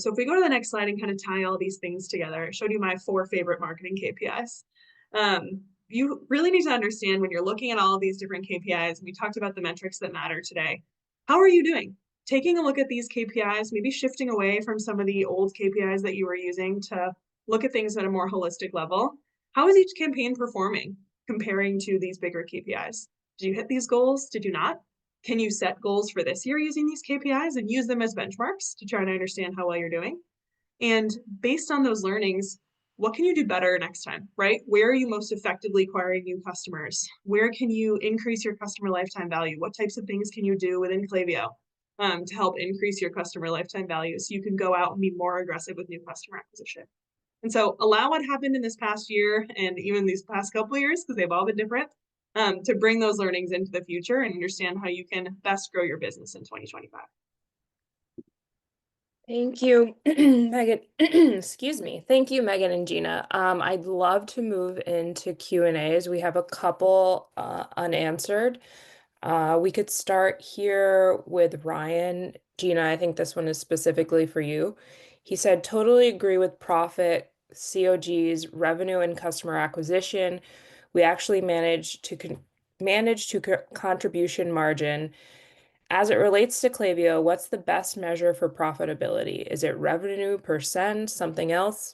So if we go to the next slide and kind of tie all these things together, I showed you my 4 favorite marketing KPIs. You really need to understand when you're looking at all of these different KPIs, and we talked about the metrics that matter today, how are you doing? Taking a look at these KPIs, maybe shifting away from some of the old KPIs that you were using to look at things at a more holistic level. How is each campaign performing comparing to these bigger KPIs? Did you hit these goals? Did you not? Can you set goals for this year using these KPIs and use them as benchmarks to try to understand how well you're doing? And based on those learnings, what can you do better next time, right? Where are you most effectively acquiring new customers? Where can you increase your customer lifetime value? What types of things can you do within Klaviyo to help increase your customer lifetime value so you can go out and be more aggressive with new customer acquisition? And so allow what happened in this past year and even these past couple of years, because they've all been different, to bring those learnings into the future and understand how you can best grow your business in 2025. Thank you, Megan. Excuse me. Thank you, Megan and Gina. I'd love to move into Q&As. We have a couple unanswered. We could start here with Ryan. Gina, I think this one is specifically for you. He said, totally agree with profit, COGs, revenue and customer acquisition. We actually managed to contribution margin. As it relates to Klaviyo, what's the best measure for profitability? Is it revenue per send, something else?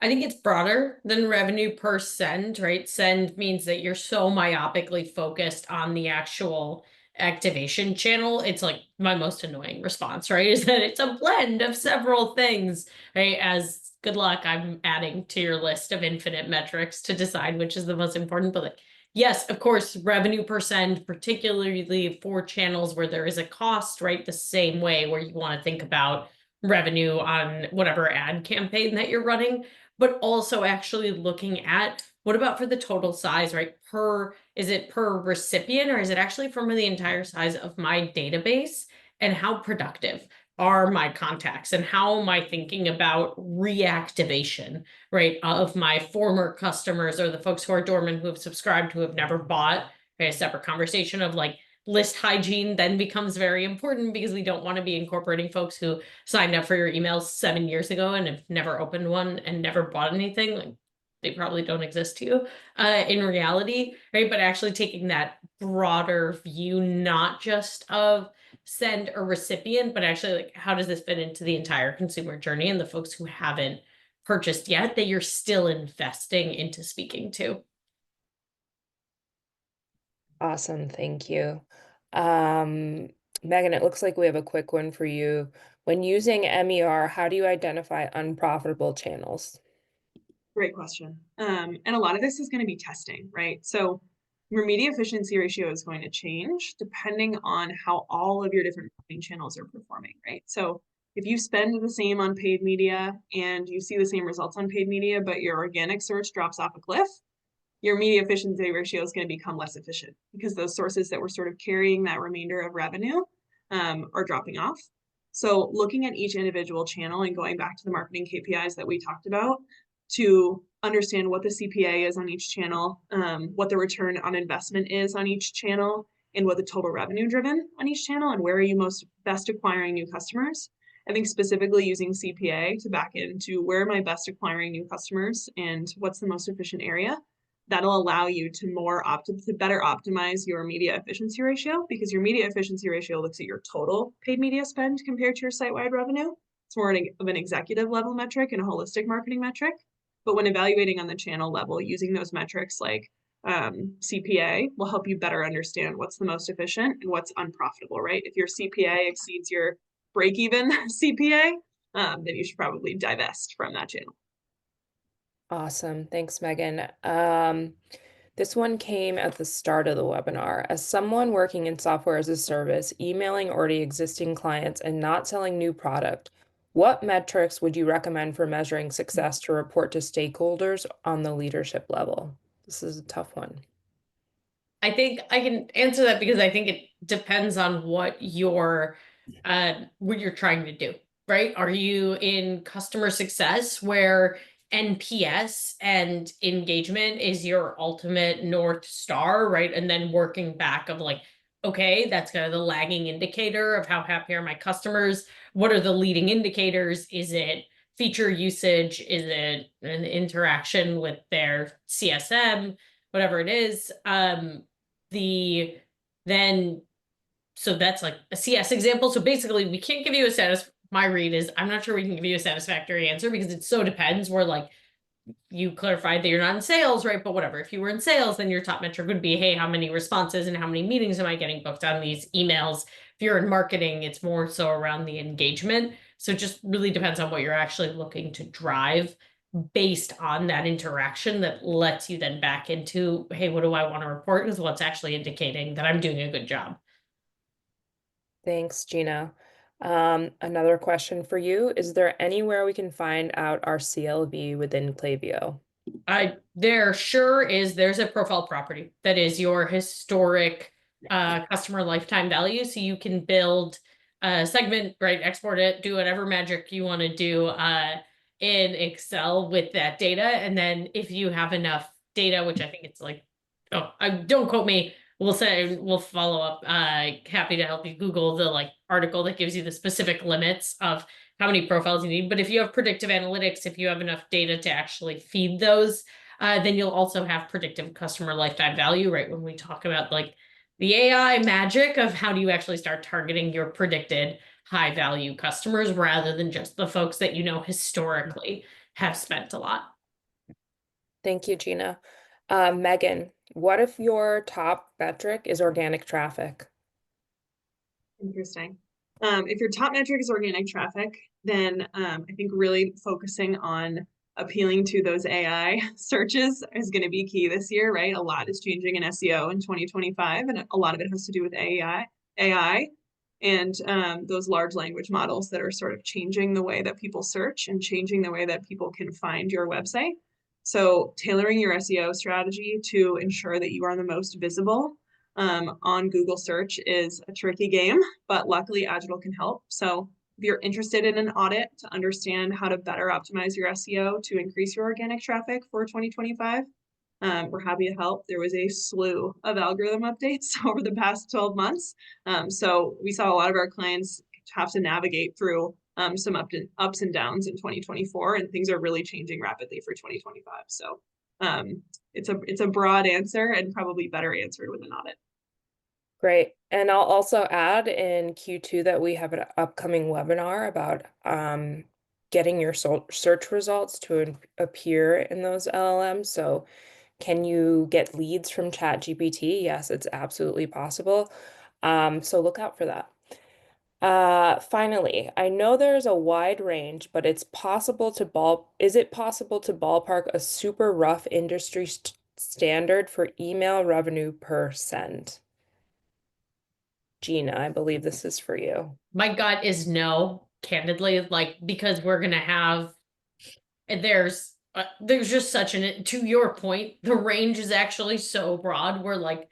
I think it's broader than revenue per send, right? Send means that you're so myopically focused on the actual activation channel. It's like my most annoying response, right? Is that it's a blend of several things, right? As good luck, I'm adding to your list of infinite metrics to decide which is the most important, but like, yes, of course, revenue per send, particularly for channels where there is a cost, right? The same way where you want to think about revenue on whatever ad campaign that you're running, but also actually looking at what about for the total size, right? Is it per recipient or is it actually from the entire size of my database? And how productive are my contacts and how am I thinking about reactivation, right, of my former customers or the folks who are dormant, who have subscribed, who have never bought, right? A separate conversation of like list hygiene then becomes very important because we don't want to be incorporating folks who signed up for your emails 7 years ago and have never opened one and never bought anything. Like they probably don't exist to you in reality, right? But actually taking that broader view, not just of send or recipient, but actually like how does this fit into the entire consumer journey and the folks who haven't purchased yet that you're still investing into speaking to. Awesome, thank you. Megan, it looks like we have a quick one for you. When using MER, how do you identify unprofitable channels? Great question. And a lot of this is going to be testing, right? So your media efficiency ratio is going to change depending on how all of your different marketing channels are performing, right? So if you spend the same on paid media and you see the same results on paid media, but your organic search drops off a cliff, your media efficiency ratio is going to become less efficient because those sources that were sort of carrying that remainder of revenue are dropping off. So looking at each individual channel and going back to the marketing KPIs that we talked about to understand what the CPA is on each channel, what the return on investment is on each channel, and what the total revenue driven on each channel, and where are you most best acquiring new customers. I think specifically using CPA to back into where am I best acquiring new customers and what's the most efficient area. That'll allow you to better optimize your media efficiency ratio, because your media efficiency ratio looks at your total paid media spend compared to your site-wide revenue. It's more of an executive level metric and a holistic marketing metric. But when evaluating on the channel level, using those metrics like CPA will help you better understand what's the most efficient and what's unprofitable, right? If your CPA exceeds your break-even CPA, then you should probably divest from that channel. Awesome. Thanks, Megan. This one came at the start of the webinar. As someone working in software as a service, emailing already existing clients and not selling new product, what metrics would you recommend for measuring success to report to stakeholders on the leadership level? This is a tough one. I think I can answer that because I think it depends on what you're trying to do, right? Are you in customer success where NPS and engagement is your ultimate North Star, right? And then working back of like, okay, that's kind of the lagging indicator of how happy are my customers. What are the leading indicators? Is it feature usage? Is it an interaction with their CSM? Whatever it is. The then so that's like a CS example. So basically, we can't give you a my read is I'm not sure we can give you a satisfactory answer because it so depends. Where like you clarified that you're not in sales, right? But whatever. If you were in sales, then your top metric would be, hey, how many responses and how many meetings am I getting booked on these emails? If you're in marketing, it's more so around the engagement. So it just really depends on what you're actually looking to drive based on that interaction that lets you then back into, hey, what do I want to report? Is what's actually indicating that I'm doing a good job. Thanks, Gina. Another question for you. Is there anywhere we can find out our CLV within Klaviyo? There sure is. There's a profile property that is your historic customer lifetime value. So you can build a segment, right? Export it, do whatever magic you want to do in Excel with that data. And then if you have enough data, which I think it's like, oh, don't quote me. We'll follow up. Happy to help you Google the like article that gives you the specific limits of how many profiles you need. But if you have predictive analytics, if you have enough data to actually feed those, then you'll also have predictive customer lifetime value, right? When we talk about like the AI magic of how do you actually start targeting your predicted high value customers rather than just the folks that you know historically have spent a lot. Thank you, Gina. Megan, what if your top metric is organic traffic? Interesting. If your top metric is organic traffic, then I think really focusing on appealing to those AI searches is going to be key this year, right? A lot is changing in SEO in 2025, and a lot of it has to do with AI and those large language models that are sort of changing the way that people search and changing the way that people can find your website. So tailoring your SEO strategy to ensure that you are the most visible on Google search is a tricky game, but luckily Agital can help. So if you're interested in an audit to understand how to better optimize your SEO to increase your organic traffic for 2025, we're happy to help. There was a slew of algorithm updates over the past 12 months. So we saw a lot of our clients have to navigate through some ups and downs in 2024, and things are really changing rapidly for 2025. So it's a broad answer and probably better answered with an audit. Great. And I'll also add in Q2 that we have an upcoming webinar about getting your search results to appear in those LLMs. So can you get leads from ChatGPT? Yes, it's absolutely possible. So look out for that. Finally, I know there's a wide range, but is it possible to ballpark a super rough industry standard for email revenue per send? Gina, I believe this is for you. My gut is no, candidly, like because we're gonna have and there's just such to your point, the range is actually so broad. We're like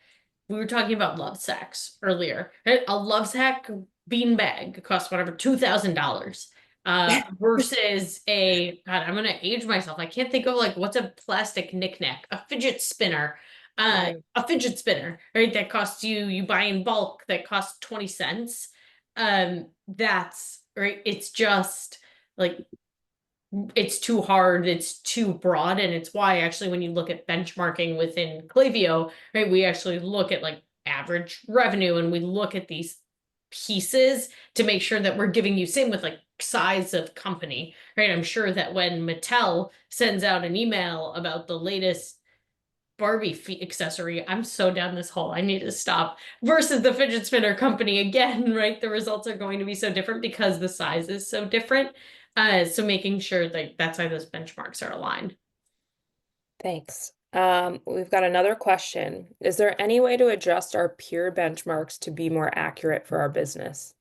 we were talking about love sacks earlier. A love sack beanbag costs whatever $2,000. Versus God, I'm gonna age myself. I can't think of like what's a plastic knickknack, a fidget spinner. Right. A fidget spinner, right? That costs you buy in bulk that costs 20 cents. That's right. It's just like it's too hard, it's too broad, and it's why actually when you look at benchmarking within Klaviyo, right, we actually look at like average revenue and we look at these pieces to make sure that we're giving you same with like size of company, right? I'm sure that when Mattel sends out an email about the latest Barbie accessory, I'm so down this hole. I need to stop. Versus the fidget spinner company, again, right? The results are going to be so different because the size is so different. So making sure that that's why those benchmarks are aligned. Thanks. We've got another question. Is there any way to adjust our peer benchmarks to be more accurate for our business?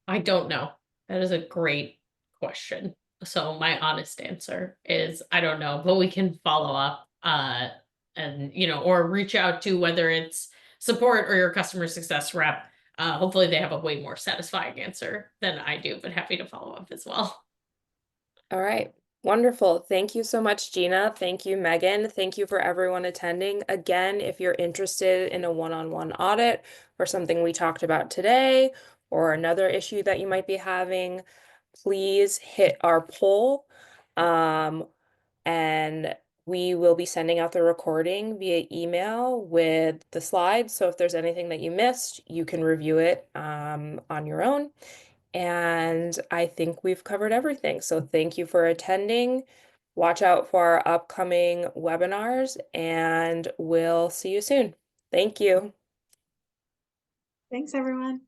I don't know. That is a great question. So my honest answer is I don't know, but we can follow up and or reach out to whether it's support or your customer success rep. Hopefully they have a way more satisfying answer than I do, but happy to follow up as well. All right. Wonderful. Thank you so much, Gina. Thank you, Megan. Thank you for everyone attending. Again, if you're interested in a one-on-one audit or something we talked about today or another issue that you might be having, please hit our poll. And we will be sending out the recording via email with the slides. So if there's anything that you missed, you can review it on your own. And I think we've covered everything. So thank you for attending. Watch out for our upcoming webinars, and we'll see you soon. Thank you. Thanks, everyone.